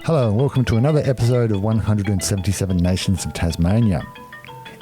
Hello and welcome to another episode of 177 Nations of Tasmania.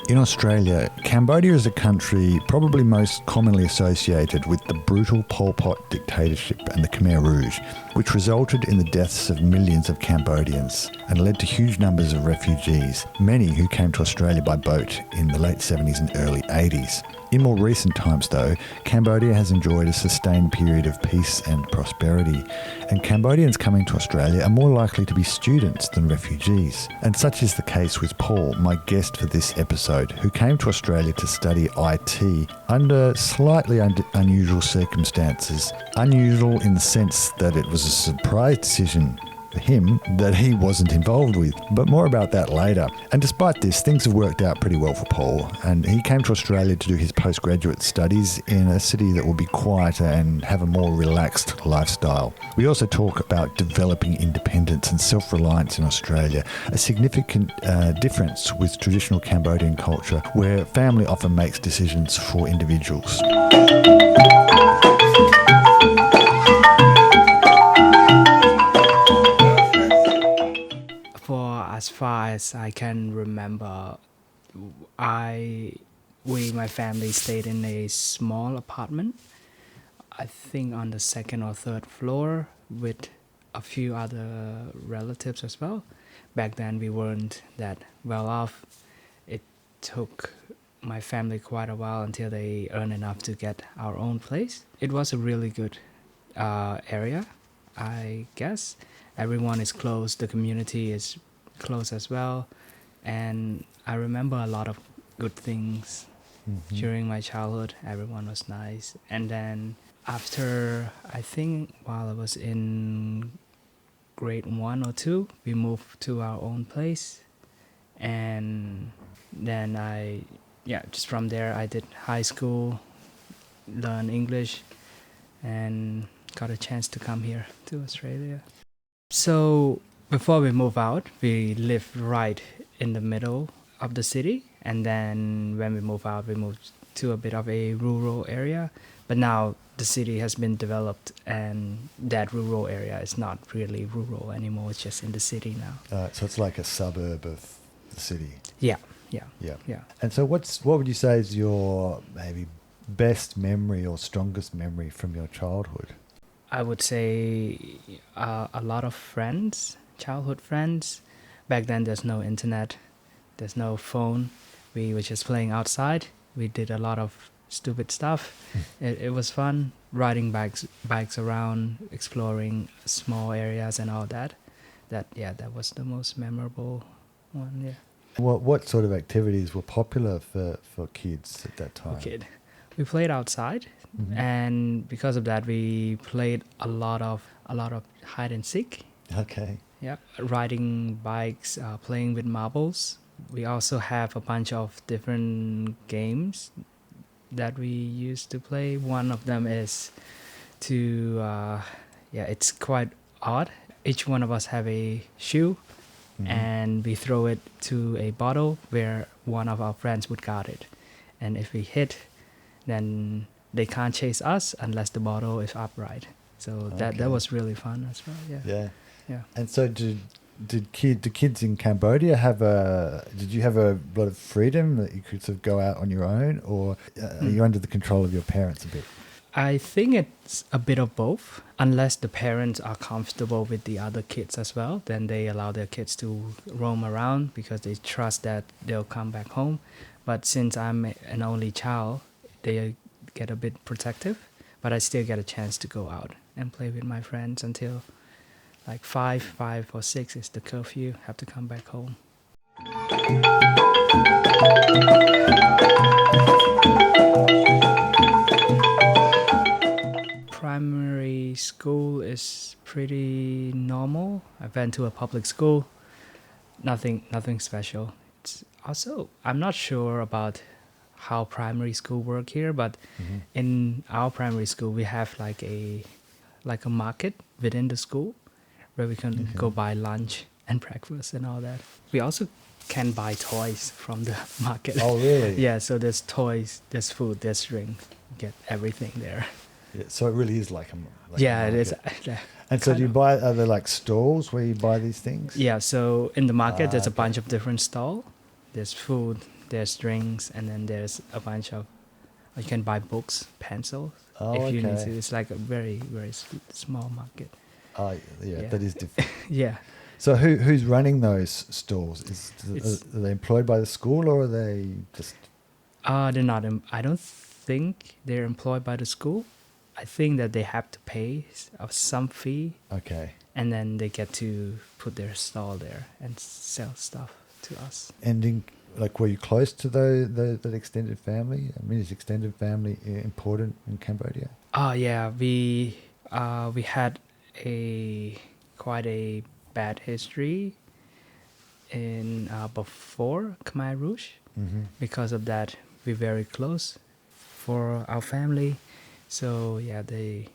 In Australia, Cambodia is a country probably most commonly associated with the brutal Pol Pot dictatorship and the Khmer Rouge, which resulted in the deaths of millions of Cambodians and led to huge numbers of refugees, many who came to Australia by boat in the late 70s and early 80s. In more recent times, though, Cambodia has enjoyed a sustained period of peace and prosperity, and Cambodians coming to Australia are more likely to be students than refugees. And such is the case with Paul, my guest for this episode, who came to Australia to study IT under slightly unusual circumstances. Unusual in the sense that it was a surprise decision for him that he wasn't involved with, but more about that later. And despite this, things have worked out pretty well for Paul, and he came to Australia to do his postgraduate studies in a city that will be quieter and have a more relaxed lifestyle. We also talk about developing independence and self-reliance in Australia, a significant difference with traditional Cambodian culture where family often makes decisions for individuals. As far as I can remember, my family stayed in a small apartment, I think on the second or third floor with a few other relatives as well. Back then we weren't that well off. It took my family quite a while until they earned enough to get our own place. It was a really good area, I guess. Everyone is close, the community is close as well, and I remember a lot of good things during my childhood. Everyone was nice, and then after, I think while I was in grade 1 or 2, we moved to our own place, and then just from there I did high school, learned English, and got a chance to come here to Australia. So before we moved out, we lived right in the middle of the city. And then when we moved out, we moved to a bit of a rural area. But now the city has been developed and that rural area is not really rural anymore. It's just in the city now. So it's like a suburb of the city. Yeah. And so what would you say is your maybe best memory or strongest memory from your childhood? I would say a lot of friends. Childhood friends. Back then there's no internet, there's no phone. We were just playing outside. We did a lot of stupid stuff. It was fun, riding bikes around, exploring small areas and all that. That was the most memorable one. Yeah. What sort of activities were popular for kids at that time? We played outside, and because of that we played a lot of hide and seek. Okay. Yeah, riding bikes, playing with marbles. We also have a bunch of different games that we used to play. One of them is it's quite odd. Each one of us have a shoe, and we throw it to a bottle where one of our friends would guard it. And if we hit, then they can't chase us unless the bottle is upright. So that was really fun as well. Yeah. And so did kids in Cambodia did you have a lot of freedom that you could sort of go out on your own, or are you under the control of your parents a bit? I think it's a bit of both. Unless the parents are comfortable with the other kids as well, then they allow their kids to roam around because they trust that they'll come back home. But since I'm an only child, they get a bit protective, but I still get a chance to go out and play with my friends until like 5 or 6 is the curfew, have to come back home. Primary school is pretty normal. I went to a public school, nothing special. It's also, I'm not sure about how primary school work here, but in our primary school we have like a market within the school where we can go buy lunch and breakfast and all that. We also can buy toys from the market. Oh, really? Yeah, so there's toys, there's food, there's drink. Get everything there. Yeah, so it really is like a Yeah, a it is. market. And so do you buy, are there like stalls where you buy these things? Yeah, so in the market, there's a okay. bunch of different stalls. There's food, there's drinks, and then there's a bunch of, you can buy books, pencils, Oh, if you need okay. to. It's like a very, very small market. Oh, yeah, Yeah. that is different. Yeah. So who's running those stalls? It's, Are they employed by the school or are they just... they're not, I don't think they're employed by the school. I think that they have to pay some fee, Okay. and then they get to put their stall there and sell stuff to us. And like, were you close to that extended family? I mean, is extended family important in Cambodia? Oh yeah, we had quite a bad history in before Khmer Rouge. Mm-hmm. Because of that, we're very close for our family. So yeah, they're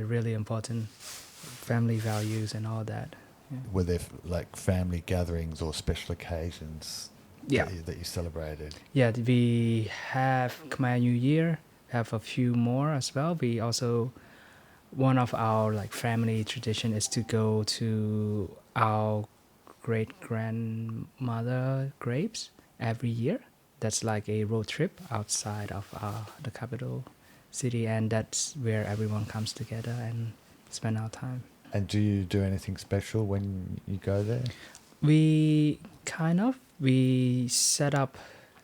really important, family values and all that. Yeah. Were there like family gatherings or special occasions Yeah. that you celebrated? Yeah, we have Khmer New Year, have a few more as well. We also, one of our like family tradition is to go to our great grandmother graves every year. That's like a road trip outside of the capital city, and that's where everyone comes together and spend our time. And do you do anything special when you go there? We set up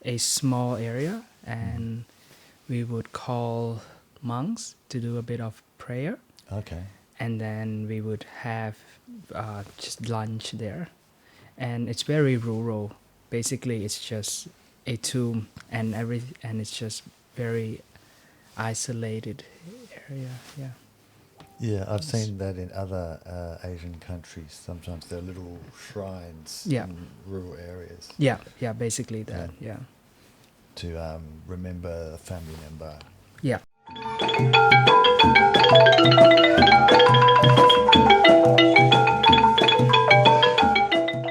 a small area, and we would call monks to do a bit of prayer, Okay. and then we would have just lunch there. And it's very rural. Basically, it's just a tomb and it's just very isolated area. Yeah. Yeah, I've seen that in other Asian countries. Sometimes there are little shrines Yeah. in rural areas. Yeah, basically that. Yeah. To remember a family member. Yeah.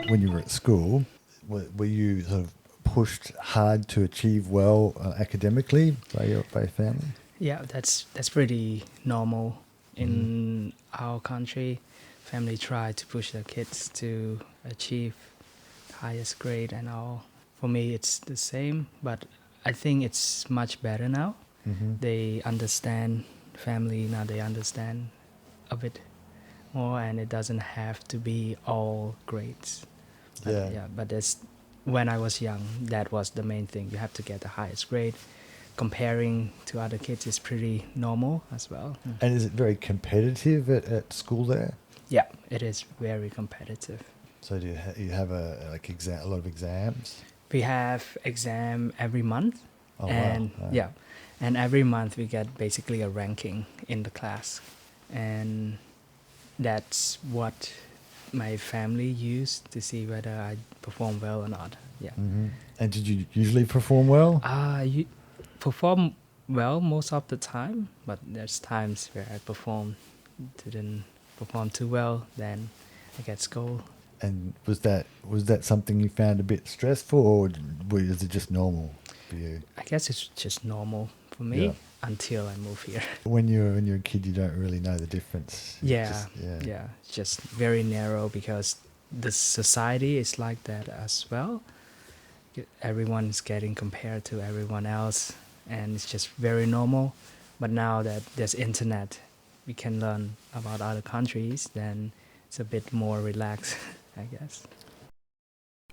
When you were at school, were you sort of pushed hard to achieve well academically by your family? Yeah, that's pretty normal in our country. Family try to push their kids to achieve highest grade and all. For me, it's the same, but I think it's much better now. Mm-hmm. They understand family now. They understand a bit more, and it doesn't have to be all grades. But but that's, when I was young, that was the main thing. You have to get the highest grade. Comparing to other kids is pretty normal as well. And is it very competitive at school there? Yeah, it is very competitive. So do you have a lot of exams? We have exam every month, Oh, and wow. yeah, and every month we get basically a ranking in the class, and that's what my family used to see whether I perform well or not. Yeah. Mm-hmm. And did you usually perform well? You perform well most of the time, but there's times where I didn't perform too well, then I get scolded. And was that something you found a bit stressful, or is it just normal for you? I guess it's just normal for me. Yeah. Until I move here. When you're a kid, you don't really know the difference. Yeah, it's just very narrow because the society is like that as well. Everyone's getting compared to everyone else, and it's just very normal. But now that there's internet, we can learn about other countries, then it's a bit more relaxed, I guess.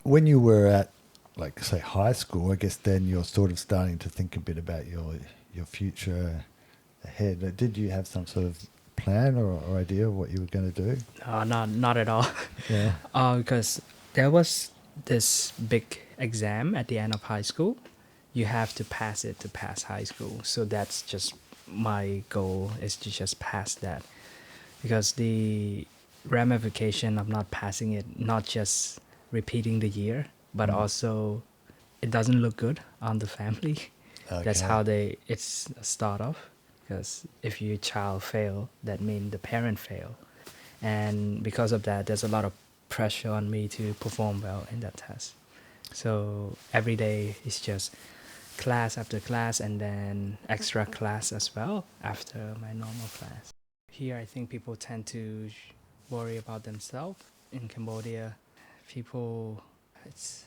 When you were at, like, say, high school, I guess then you're sort of starting to think a bit about your future ahead. Did you have some sort of plan or idea of what you were going to do? Not at all. Yeah. Because there was this big exam at the end of high school. You have to pass it to pass high school. So that's just my goal, is to just pass that. Because the ramification of not passing it, not just repeating the year, but also it doesn't look good on the family. Okay. That's how it's a start off. Because if your child fail, that means the parent fail. And because of that, there's a lot of pressure on me to perform well in that test. So every day is just class after class and then extra class as well after my normal class. Here, I think people tend to worry about themselves. In Cambodia, people, it's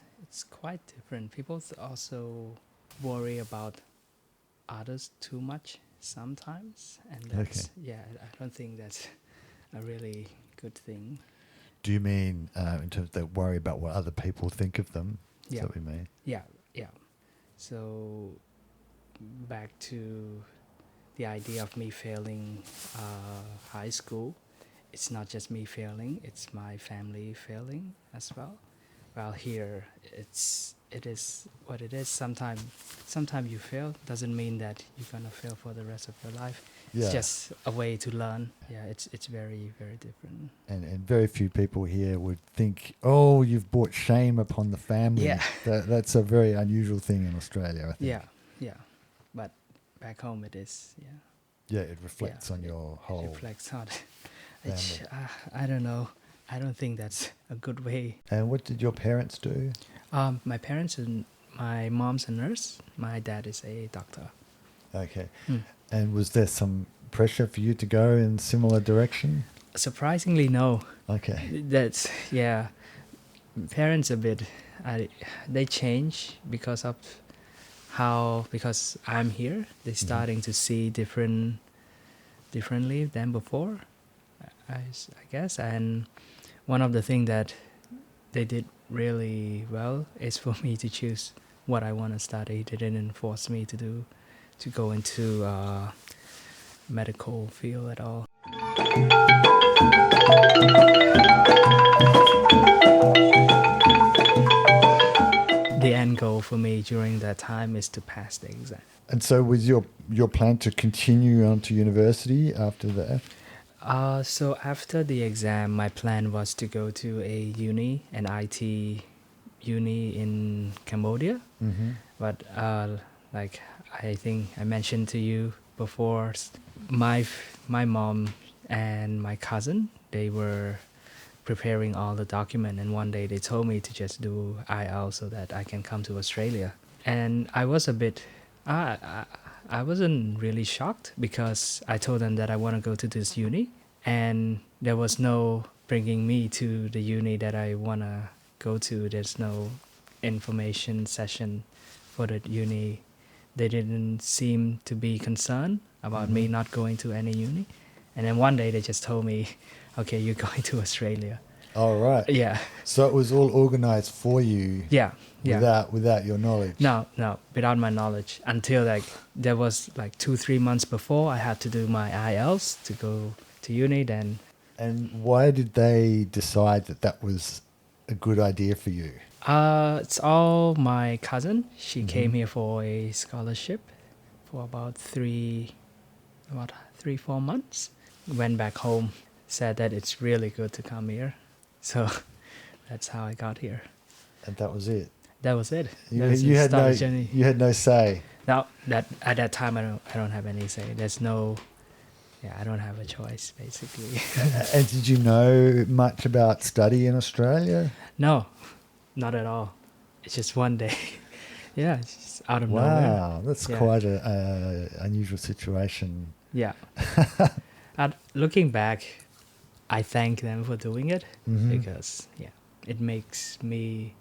quite different. People also worry about others too much sometimes, and that's I don't think that's a really good thing. Do you mean in terms of they worry about what other people think of them? Is Yeah. that what you mean? Yeah. So back to the idea of me failing high school, it's not just me failing, it's my family failing as well. While here, it is what it is. Sometimes you fail doesn't mean that you're gonna fail for the rest of your life. Yeah. It's just a way to learn. Yeah, it's very, very different. And very few people here would think, oh, you've brought shame upon the family. Yeah. That's a very unusual thing in Australia, I think. Yeah. But back home it is, yeah. Yeah, it reflects on your whole It reflects on family. I don't know. I don't think that's a good way. And what did your parents do? My parents and my mom's a nurse. My dad is a doctor. Okay. And was there some pressure for you to go in similar direction? Surprisingly, no. Okay. That's, yeah. Parents a bit, they change because I'm here. They're starting to see differently than before, I guess. And one of the things that they did really well is for me to choose what I want to study. They didn't force me to go into medical field at all. The end goal for me during that time is to pass the exam. And so was your plan to continue on to university after that? So after the exam, my plan was to go to an IT uni in Cambodia. Mm-hmm. But like I think I mentioned to you before, my mom and my cousin, they were preparing all the document, and one day they told me to just do IELTS so that I can come to Australia. And I was a bit, I wasn't really shocked because I told them that I want to go to this uni, and there was no bringing me to the uni that I want to go to. There's no information session for the uni. They didn't seem to be concerned about me not going to any uni. And then one day they just told me, okay, you're going to Australia. All right. Yeah. So it was all organized for you. Yeah. Without your knowledge. No, without my knowledge. Until there was 2-3 months before I had to do my IELTS to go to uni then. And why did they decide that was a good idea for you? It's all my cousin. She came here for a scholarship for about 3-4 months. Went back home, said that it's really good to come here. So that's how I got here. And that was it. That was it. You had no say. Now that at that time I don't have any say. I don't have a choice basically. And did you know much about study in Australia? No, not at all. It's just one day. Yeah, it's just out of nowhere. Wow, that's quite a unusual situation. Yeah. Looking back, I thank them for doing it because it makes me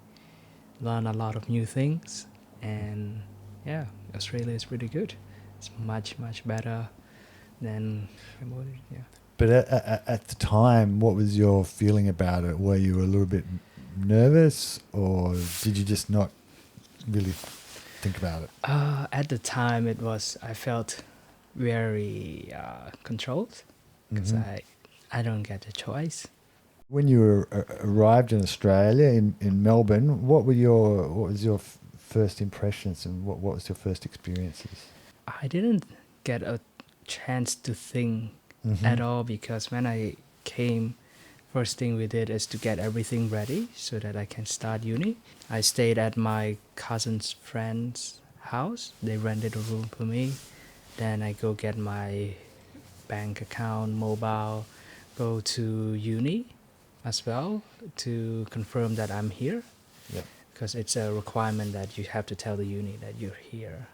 learn a lot of new things, and Australia is pretty good. It's much better than Cambodia. Yeah. But at the time, what was your feeling about it? Were you a little bit nervous, or did you just not really think about it? At the time, I felt very controlled because I don't get a choice. When you arrived in Australia in Melbourne, what was your first impressions, and what was your first experiences? I didn't get a chance to think at all because when I came, first thing we did is to get everything ready so that I can start uni. I stayed at my cousin's friend's house. They rented a room for me. Then I go get my bank account, mobile, go to uni as well to confirm that I'm here. Yeah. because it's a requirement that you have to tell the uni that you're here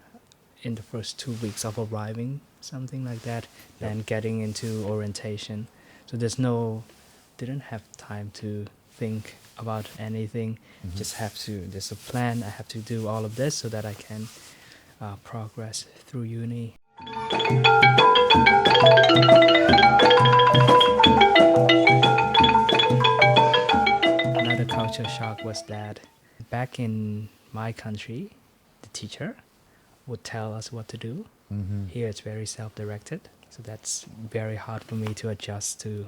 in the first 2 weeks of arriving, something like that, and getting into orientation. So didn't have time to think about anything. There's a plan. I have to do all of this so that I can progress through uni. Another culture shock was that back in my country, the teacher would tell us what to do. Here it's very self-directed, so that's very hard for me to adjust to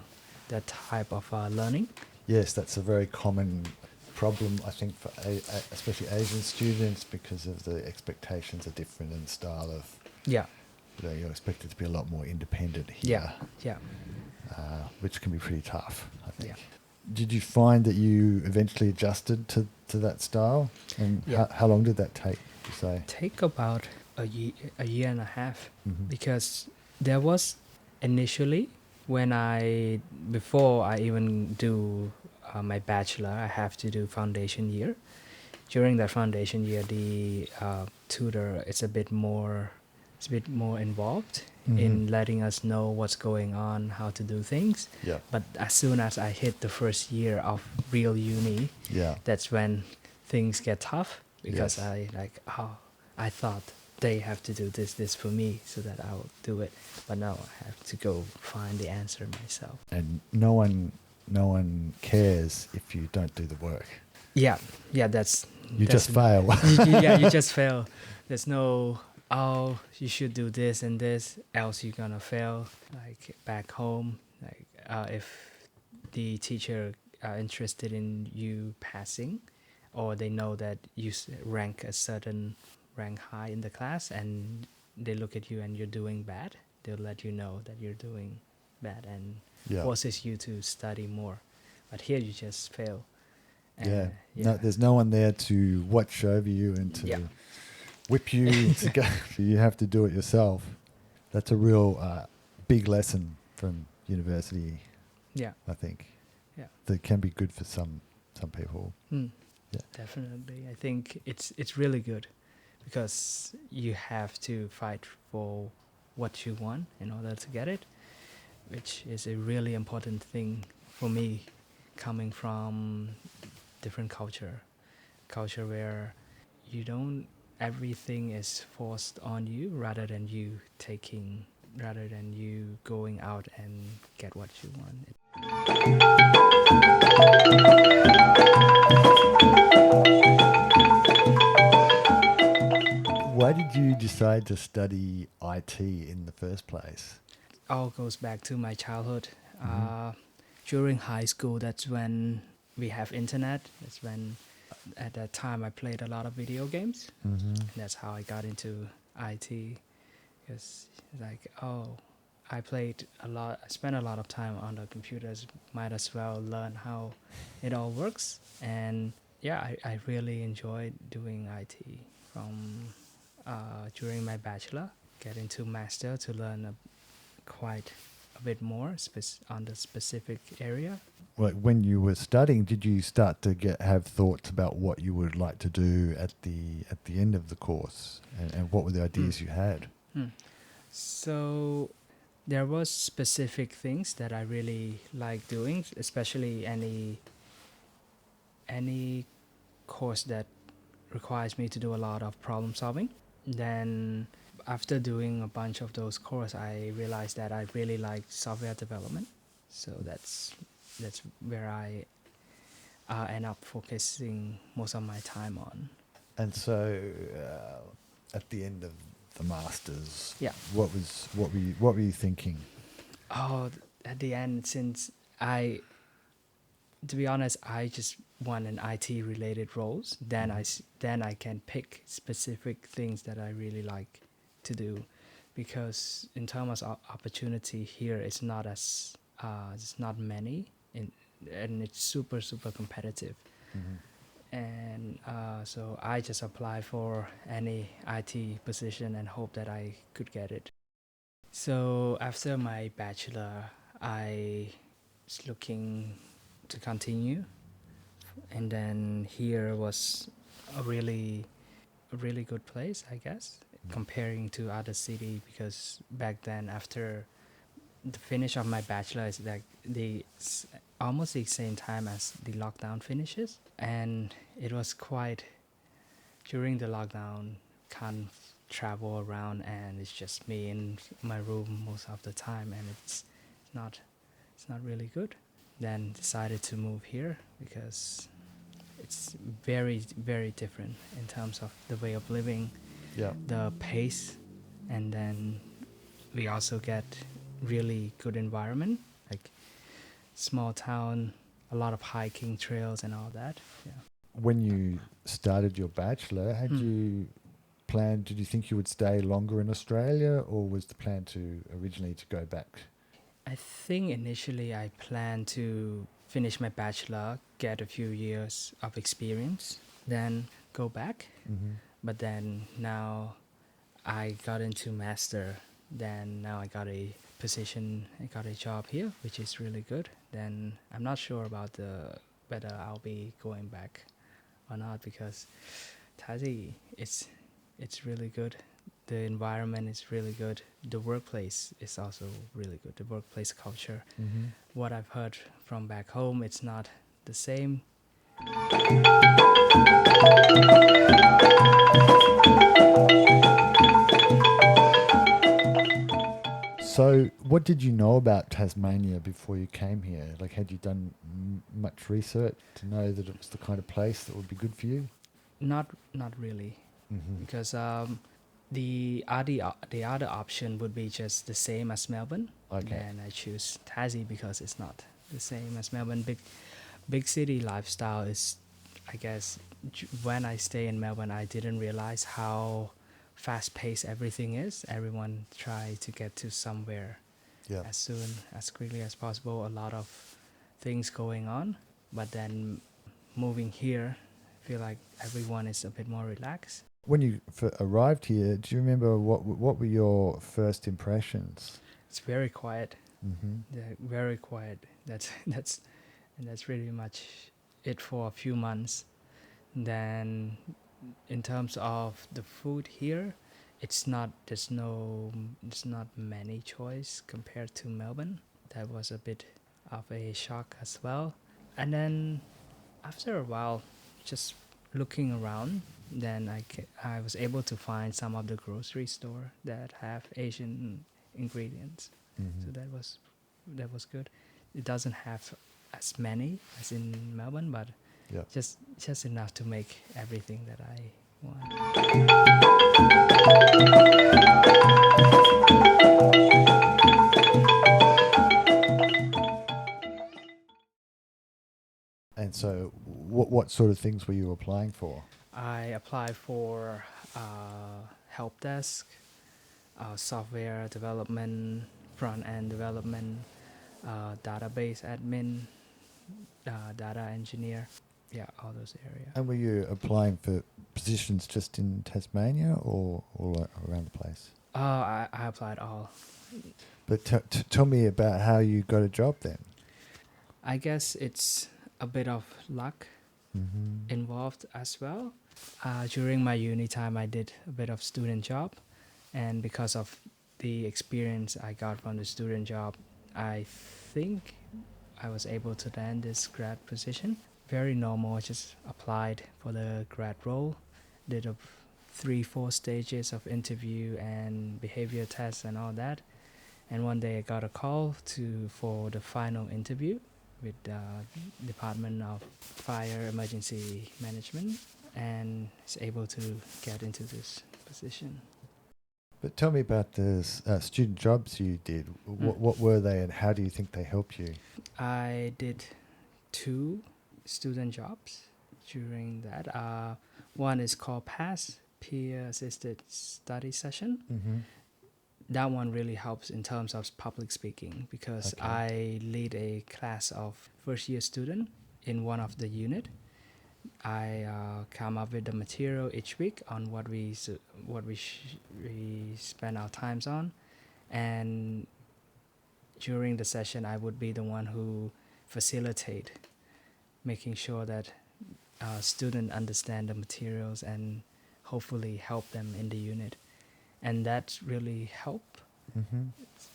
that type of learning. Yes, that's a very common problem, I think, for especially Asian students, because of the expectations are different in style of, you're expected to be a lot more independent here. Which can be pretty tough, I think. Did you find that you eventually adjusted to that style? And how long did that take, you say? Take about a year and a half, because there was initially before I even do my bachelor, I have to do foundation year. During that foundation year, the tutor is a bit more involved in letting us know what's going on, how to do things. But as soon as I hit the first year of real uni, that's when things get tough, because I thought they have to do this for me so that I'll do it, but no, I have to go find the answer myself. And no one cares if you don't do the work. You just fail. You just fail. There's no, you should do this and this, else you're gonna fail. Like back home, if the teacher are interested in you passing, or they know that you rank a certain rank high in the class, and they look at you and you're doing bad, they'll let you know that you're doing bad and forces you to study more. But here you just fail. No, there's no one there to watch over you and to whip you to go. You have to do it yourself. That's a real big lesson from university. I think. That can be good for some people. Definitely. I think it's really good, because you have to fight for what you want in order to get it, which is a really important thing for me, coming from different culture where everything is forced on you rather than you going out and get what you want. Why did you decide to study IT in the first place? All goes back to my childhood. During high school, that's when we have internet. That's when, at that time, I played a lot of video games. And that's how I got into IT. Because I played a lot. I spent a lot of time on the computers. Might as well learn how it all works. And I really enjoyed doing IT from during my bachelor, get into master to learn quite a bit more on the specific area. Well, when you were studying, did you start to have thoughts about what you would like to do at the end of the course, and what were the ideas you had? So there was specific things that I really like doing, especially any course that requires me to do a lot of problem solving. Then after doing a bunch of those courses, I realized that I really like software development. So that's where I end up focusing most of my time on. And so at the end of the masters, what were you thinking? At the end, since to be honest, I just want an IT related roles. Then I can pick specific things that I really like to do, because in terms of opportunity here, it's not many, and it's super competitive. And so I just apply for any IT position and hope that I could get it. So after my bachelor, I looking to continue, and then here was a really good place, I guess, comparing to other city, because back then after the finish of my bachelor is like almost the same time as the lockdown finishes, and it was quite during the lockdown, can't travel around, and it's just me in my room most of the time, and not it's not really good. Then decided to move here because it's very different in terms of the way of living, Yeah. the pace, and then we also get really good environment, like small town, a lot of hiking trails and all that. Yeah. When you started your bachelor, had you planned, did you think you would stay longer in Australia, or was the plan to originally to go back? I think initially I planned to finish my bachelor, get a few years of experience, then go back. Mm-hmm. But then now I got into master, then now I got a position, I got a job here, which is really good. Then I'm not sure about whether I'll be going back or not, because Tassie, it's really good. The environment is really good. The workplace is also really good. The workplace culture. Mm-hmm. What I've heard from back home, it's not the same. So, what did you know about Tasmania before you came here? Like, had you done much research to know that it was the kind of place that would be good for you? Not really, Mm-hmm. because the other option would be just the same as Melbourne. Okay. And I choose Tassie because it's not the same as Melbourne. Big city lifestyle is, I guess, when I stay in Melbourne, I didn't realize how fast paced everything is. Everyone try to get to somewhere Yeah. as quickly as possible. A lot of things going on, but then moving here, I feel like everyone is a bit more relaxed. When you arrived here, do you remember what were your first impressions? It's very quiet. Mm-hmm. Yeah, very quiet. That's really much it for a few months. Then, in terms of the food here, there's not many choice compared to Melbourne. That was a bit of a shock as well. And then after a while, just looking around, then I was able to find some of the grocery store that have Asian ingredients. Mm-hmm. So that was good. It doesn't have as many as in Melbourne, but Yeah. just enough to make everything that I want. And so, what sort of things were you applying for? I applied for help desk, software development, front end development, database admin, data engineer. Yeah, all those areas. And were you applying for positions just in Tasmania or all around the place? I applied all. But tell me about how you got a job then. I guess it's a bit of luck Mm-hmm. involved as well. During my uni time, I did a bit of student job, and because of the experience I got from the student job, I think I was able to land this grad position. Very normal. I just applied for the grad role, did a 3-4 stages of interview and behavior tests and all that, and one day I got a call for the final interview with the Department of Fire Emergency Management, and is able to get into this position. But tell me about the student jobs you did. What were they, and how do you think they helped you? I did 2 student jobs during that. One is called PASS, Peer Assisted Study Session. Mm-hmm. That one really helps in terms of public speaking, because Okay. I lead a class of first year student in one of the unit. I come up with the material each week on what we spend our times on, and during the session I would be the one who facilitate, making sure that student understand the materials and hopefully help them in the unit. And that really helped.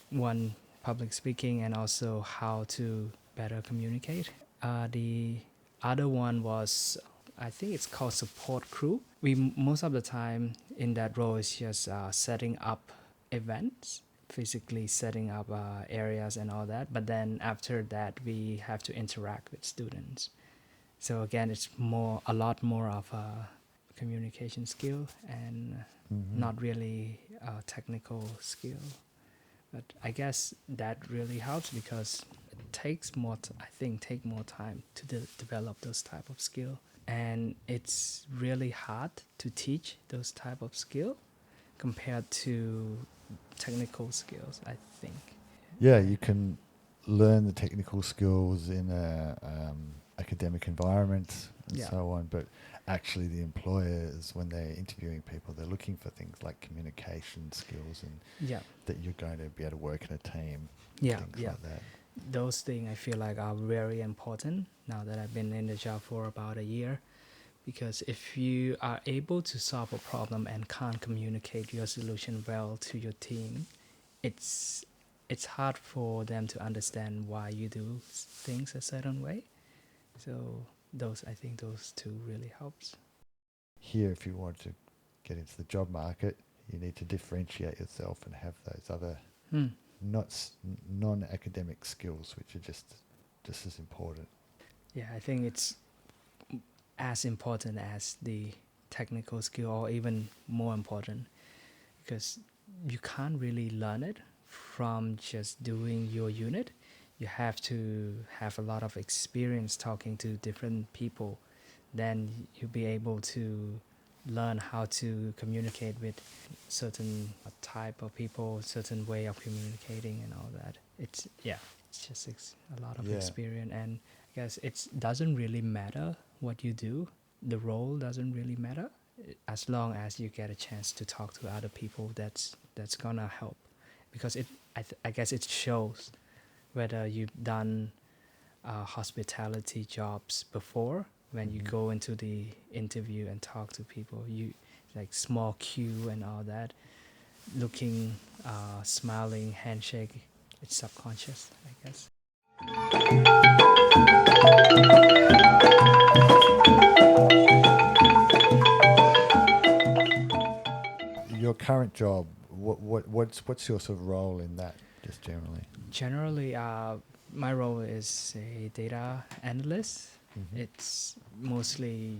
One, public speaking, and also how to better communicate. The other one was, I think it's called support crew. We most of the time in that role is just setting up events, physically setting up areas and all that. But then after that, we have to interact with students. So again, it's a lot more of a communication skill and not really a technical skill. But I guess that really helps because it takes more take more time to develop those type of skill, and it's really hard to teach those type of skill compared to technical skills, I think. Yeah, you can learn the technical skills in a academic environment and so on, but actually the employers, when they're interviewing people, they're looking for things like communication skills and that you're going to be able to work in a team, things like that. Those things I feel like are very important now that I've been in the job for about a year, because if you are able to solve a problem and can't communicate your solution well to your team, it's hard for them to understand why you do things a certain way. So I think those two really helps. Here, if you want to get into the job market, you need to differentiate yourself and have those other non-academic skills, which are just as important. Yeah, I think it's as important as the technical skill, or even more important, because you can't really learn it from just doing your unit. You have to have a lot of experience talking to different people. Then you'll be able to learn how to communicate with certain type of people, certain way of communicating and all that. It's just a lot of experience, and I guess it doesn't really matter what you do. The role doesn't really matter as long as you get a chance to talk to other people. That's gonna help, because I guess it shows whether you've done hospitality jobs before. When you go into the interview and talk to people, you like small queue and all that, looking, smiling, handshake. It's subconscious, I guess. Your current job, what's your sort of role in that, just generally? Generally, my role is a data analyst. It's mostly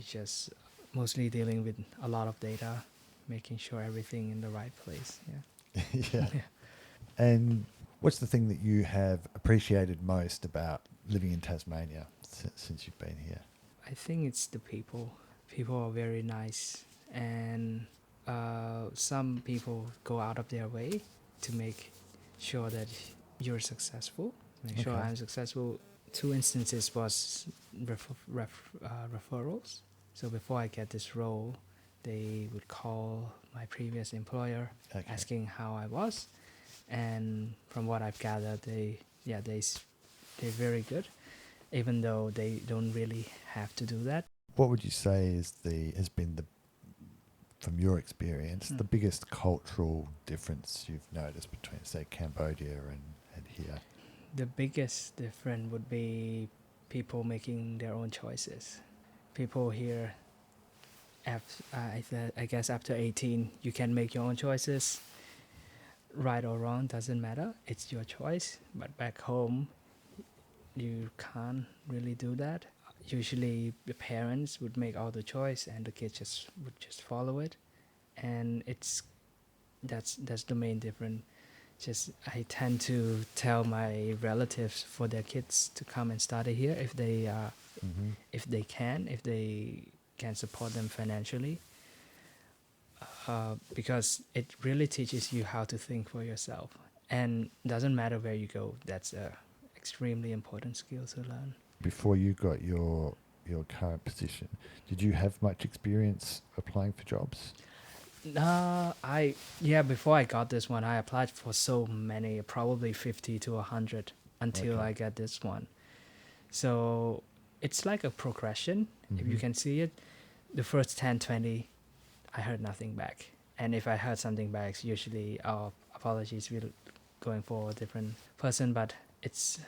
dealing with a lot of data, making sure everything in the right place. Yeah. And what's the thing that you have appreciated most about living in Tasmania since you've been here? I think it's the people. People are very nice, and some people go out of their way to make sure that you're successful, make sure I'm successful. 2 instances was referrals. So before I get this role, they would call my previous employer asking how I was, and from what I've gathered, they're very good, even though they don't really have to do that. What would you say has been from your experience, the biggest cultural difference you've noticed between, say, Cambodia and here? The biggest difference would be people making their own choices. People here, I guess after 18, you can make your own choices. Right or wrong, doesn't matter. It's your choice. But back home, you can't really do that. Usually, the parents would make all the choice, and the kids would just follow it. And that's the main difference. Just I tend to tell my relatives for their kids to come and study here if they can support them financially, because it really teaches you how to think for yourself, and doesn't matter where you go. That's a extremely important skill to learn. Before you got your current position, did you have much experience applying for jobs? Before I got this one, I applied for so many, probably 50 to 100 until I get this one. So it's like a progression. If you can see it, the first 10, 20, I heard nothing back. And if I heard something back, usually, oh, apologies, we're going for a different person. But it's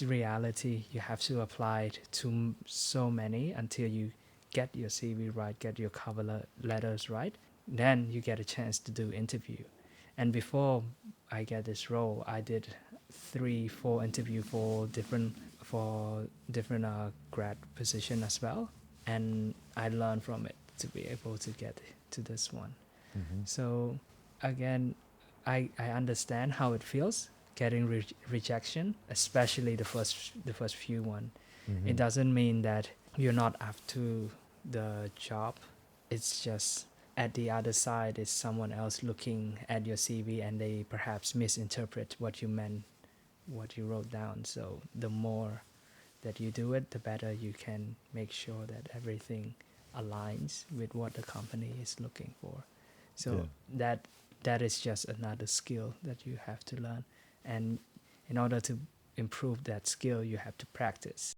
reality. You have to apply it to so many until you get your CV right, get your cover letters right. Then you get a chance to do interview. And before I get this role, I did 3-4 interview for different grad position as well, and I learned from it to be able to get to this one. So again, I understand how it feels getting rejection, especially the first few one. It doesn't mean that you're not up to the job. It's just at the other side is someone else looking at your CV and they perhaps misinterpret what you meant, what you wrote down. So the more that you do it, the better you can make sure that everything aligns with what the company is looking for. So that is just another skill that you have to learn. And in order to improve that skill, you have to practice.